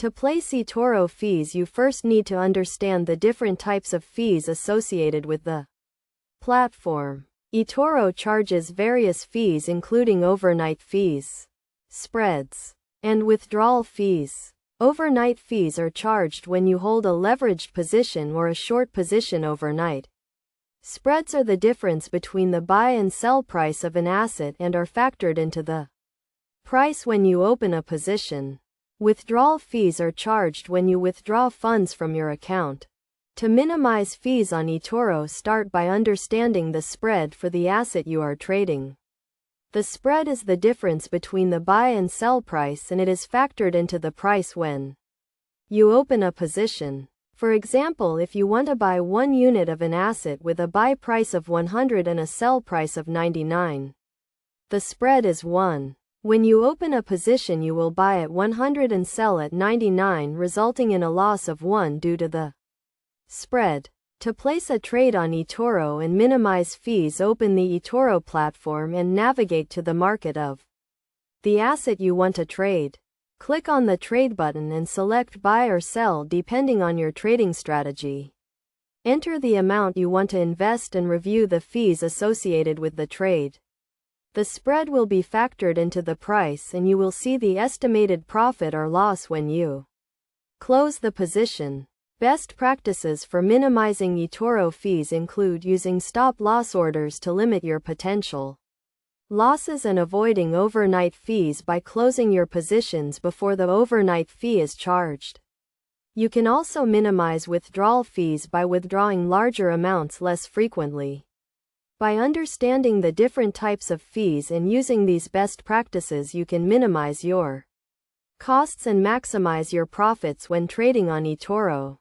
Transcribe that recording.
To place Etoro fees, you first need to understand the different types of fees associated with the platform. Etoro charges various fees including overnight fees, spreads, and withdrawal fees. Overnight fees are charged when you hold a leveraged position or a short position overnight. Spreads are the difference between the buy and sell price of an asset and are factored into the price when you open a position. Withdrawal fees are charged when you withdraw funds from your account. To minimize fees on Etoro, start by understanding the spread for the asset you are trading. The spread is the difference between the buy and sell price, and it is factored into the price when you open a position. For example, if you want to buy 1 unit of an asset with a buy price of 100 and a sell price of 99, the spread is 1. When you open a position, you will buy at 100 and sell at 99, resulting in a loss of 1 due to the spread. To place a trade on Etoro and minimize fees, open the Etoro platform and navigate to the market of the asset you want to trade. Click on the trade button and select buy or sell depending on your trading strategy. Enter the amount you want to invest and review the fees associated with the trade. The spread will be factored into the price and you will see the estimated profit or loss when you close the position. Best practices for minimizing Etoro fees include using stop-loss orders to limit your potential losses and avoiding overnight fees by closing your positions before the overnight fee is charged. You can also minimize withdrawal fees by withdrawing larger amounts less frequently. By understanding the different types of fees and using these best practices, you can minimize your costs and maximize your profits when trading on Etoro.